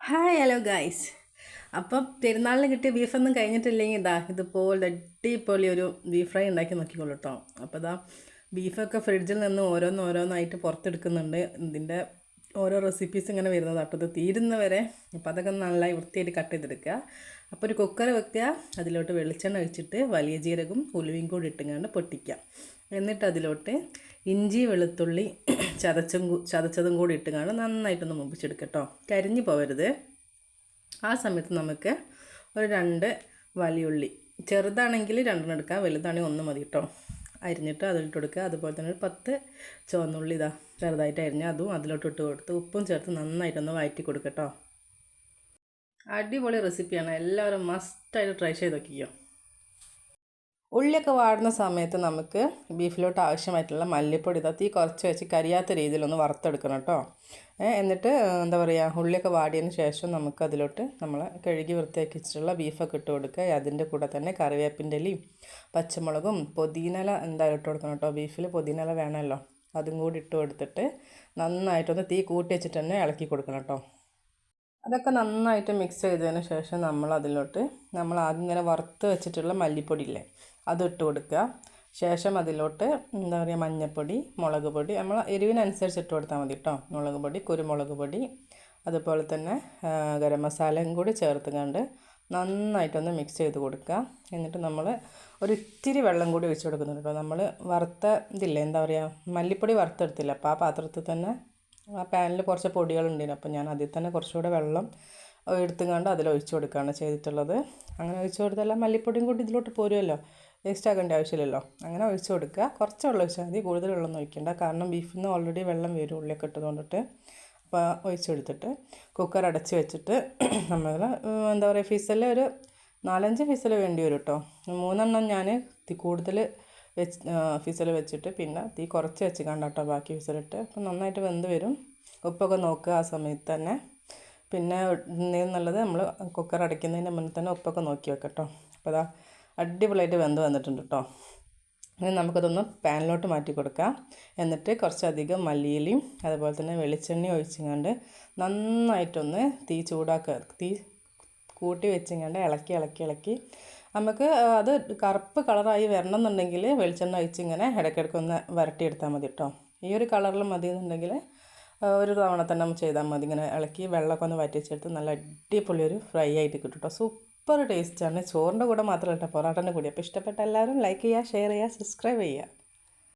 Hi hello guys. അപ്പം പെരുന്നാളിന് കിട്ടിയ ബീഫൊന്നും കഴിഞ്ഞിട്ടില്ലെങ്കിൽ ഇതുപോലെ അടിപൊളി ഒരു ബീഫ് ഫ്രൈ ഉണ്ടാക്കി നോക്കിക്കോളൂ കേട്ടോ. അപ്പോൾ ബീഫൊക്കെ ഫ്രിഡ്ജിൽ നിന്ന് ഓരോന്നോരോന്നായിട്ട് പുറത്തെടുക്കുന്നുണ്ട്. ഇതിൻ്റെ ഓരോ റെസിപ്പീസ് ഇങ്ങനെ വരുന്നത് കേട്ടോ. ഇത് തീരുന്നവരെ അപ്പോൾ അതൊക്കെ നന്നായി വൃത്തിയായിട്ട് കട്ട് ചെയ്തെടുക്കുക. അപ്പോൾ ഒരു കുക്കർ വെക്കുക, അതിലോട്ട് വെളിച്ചെണ്ണ ഒഴിച്ചിട്ട് വലിയ ജീരകവും ഉലുവയും കൂടി ഇട്ടുകൊണ്ട് പൊട്ടിക്കുക. എന്നിട്ട് അതിലോട്ട് ഇഞ്ചി വെളുത്തുള്ളി ചതച്ചതും കൂടി ഇട്ടുകൊണ്ട് നന്നായിട്ടൊന്ന് മുപ്പിച്ചെടുക്കുക കേട്ടോ. കരിഞ്ഞു പോകരുത്. ആ സമയത്ത് നമുക്ക് ഒരു 2 വലിയുള്ളി, ചെറുതാണെങ്കിൽ 2 എടുക്കുക, വലുതാണെങ്കിൽ 1 മതി കേട്ടോ, അരിഞ്ഞിട്ട് അതിലിട്ട് കൊടുക്കുക. അതുപോലെ തന്നെ ഒരു 10 ചുവന്നുള്ളി ചെറുതായിട്ട് അരിഞ്ഞ് അതും അതിലോട്ട് ഇട്ട് കൊടുത്ത് ഉപ്പും ചേർത്ത് നന്നായിട്ടൊന്ന് വഴറ്റി കൊടുക്കുക കേട്ടോ. അടിപൊളി റെസിപ്പിയാണ്, എല്ലാവരും മസ്റ്റായിട്ട് ട്രൈ ചെയ്ത് നോക്കിയോ. ഉള്ളിയൊക്കെ വാടുന്ന സമയത്ത് നമുക്ക് ബീഫിലോട്ട് ആവശ്യമായിട്ടുള്ള മല്ലിപ്പൊടി തീ കുറച്ച് വെച്ച് കരിയാത്ത രീതിയിലൊന്ന് വറുത്തെടുക്കണം കേട്ടോ. എന്നിട്ട് എന്താ പറയുക, ഉള്ളിയൊക്കെ വാടിയതിന് ശേഷം നമുക്ക് അതിലോട്ട് നമ്മൾ കഴുകി വൃത്തിയാക്കി വെച്ചിട്ടുള്ള ബീഫൊക്കെ ഇട്ട് കൊടുക്കുക. അതിൻ്റെ കൂടെ തന്നെ കറിവേപ്പിൻ്റെ ഇലയും പച്ചമുളകും പുതിനയില എന്തായാലും ഇട്ട് കൊടുക്കണം കേട്ടോ. ബീഫിൽ പുതിനയില വേണമല്ലോ, അതും കൂടി ഇട്ട് കൊടുത്തിട്ട് നന്നായിട്ടൊന്ന് തീ കൂട്ടി വെച്ചിട്ട് തന്നെ ഇളക്കി കൊടുക്കണം കേട്ടോ. അതൊക്കെ നന്നായിട്ട് മിക്സ് ചെയ്തതിന് ശേഷം നമ്മൾ ആദ്യം ഇങ്ങനെ വറുത്ത് വെച്ചിട്ടുള്ള മല്ലിപ്പൊടി ഇല്ലേ, അതിട്ട് കൊടുക്കുക. ശേഷം അതിലോട്ട് എന്താ പറയുക, മഞ്ഞൾപ്പൊടി, മുളക് പൊടി, നമ്മൾ എരിവിനനുസരിച്ച് ഇട്ട് കൊടുത്താൽ മതി കേട്ടോ. മുളക് പൊടി, കുരുമുളക് പൊടി, അതുപോലെ തന്നെ ഗരം മസാലയും കൂടി ചേർത്തുകൊണ്ട് നന്നായിട്ടൊന്ന് മിക്സ് ചെയ്ത് കൊടുക്കുക. എന്നിട്ട് നമ്മൾ ഒരിത്തിരി വെള്ളം കൂടി ഒഴിച്ച് കൊടുക്കുന്നുണ്ട് കേട്ടോ. നമ്മൾ വറുത്ത ഇതില്ലേ, എന്താ പറയുക, മല്ലിപ്പൊടി വറുത്തെടുത്തില്ല, അപ്പോൾ ആ പാത്രത്തിൽ തന്നെ ആ പാനിൽ കുറച്ച് പൊടികളുണ്ടായിരുന്നു. അപ്പോൾ ഞാൻ അതിൽ തന്നെ കുറച്ചുകൂടെ വെള്ളം എടുത്തുകൊണ്ട് അതിലൊഴിച്ച് കൊടുക്കുകയാണ് ചെയ്തിട്ടുള്ളത്. അങ്ങനെ ഒഴിച്ച് കൊടുത്താൽ മല്ലിപ്പൊടിയും കൂടി ഇതിലോട്ട് പോരുമല്ലോ, വേസ്റ്റ് ആക്കേണ്ട ആവശ്യമില്ലല്ലോ. അങ്ങനെ ഒഴിച്ച് കൊടുക്കുക. കുറച്ച് വെള്ളം ഒഴിച്ചാൽ മതി, കൂടുതൽ വെള്ളമൊന്നും ഒഴിക്കേണ്ട. കാരണം ബീഫിൽ നിന്ന് ഓൾറെഡി വെള്ളം വരും ഉള്ളിയൊക്കെ ഇട്ടതുകൊണ്ടിട്ട്. അപ്പോൾ ഒഴിച്ചെടുത്തിട്ട് കുക്കർ അടച്ച് വെച്ചിട്ട് നമ്മൾ എന്താ പറയുക, ഫിസൽ ഒരു 4-5 ഫിസൽ വേണ്ടി വരും കേട്ടോ. 3 ഞാൻ കൂടുതൽ ഫിസൽ വെച്ചിട്ട് പിന്നെ തീ കുറച്ച് വെച്ച് കണ്ടാട്ടോ ബാക്കി ഫിസലിട്ട്. അപ്പം നന്നായിട്ട് വെന്ത് വരും. ഉപ്പൊക്കെ നോക്കുക ആ സമയത്ത് തന്നെ. പിന്നെ നല്ലത് നമ്മൾ കുക്കർ അടയ്ക്കുന്നതിന് മുന്നേ തന്നെ ഉപ്പൊക്കെ നോക്കി വെക്കട്ടോ. അപ്പോൾ അടിപൊളിയായിട്ട് വെന്ത് വന്നിട്ടുണ്ട് കേട്ടോ. ഇനി നമുക്കതൊന്ന് പാനിലോട്ട് മാറ്റി കൊടുക്കാം. എന്നിട്ട് കുറച്ചധികം മല്ലിയിലയും അതുപോലെ തന്നെ വെളിച്ചെണ്ണയും ഒഴിച്ചുകൊണ്ട് നന്നായിട്ടൊന്ന് തീ കൂട്ടി വെച്ചിങ്ങാണ്ട് ഇളക്കി നമുക്ക് അത് കറുപ്പ് കളറായി വരണം എന്നുണ്ടെങ്കിൽ വെളിച്ചെണ്ണ ഒഴിച്ച് ഇങ്ങനെ ഇടയ്ക്കിടയ്ക്കൊന്ന് വരട്ടിയെടുത്താൽ മതി കേട്ടോ. ഈ ഒരു കളറിൽ മതി എന്നുണ്ടെങ്കിൽ ഒരു തവണ തന്നെ നമ്മൾ ചെയ്താൽ മതി. ഇങ്ങനെ ഇളക്കി വെള്ളമൊക്കെ ഒന്ന് വറ്റിച്ചെടുത്ത് നല്ല അടിപൊളി ഒരു ഫ്രൈ ആയിട്ട് കിട്ടും കേട്ടോ. സൂപ്പർ ടേസ്റ്റാണ്. ചോറിൻ്റെ കൂടെ മാത്രമല്ല കേട്ടോ, പൊറോട്ടൻ്റെ കൂടി. അപ്പോൾ ഇഷ്ടപ്പെട്ട എല്ലാവരും ലൈക്ക് ചെയ്യുക, ഷെയർ ചെയ്യുക, സബ്സ്ക്രൈബ് ചെയ്യുക.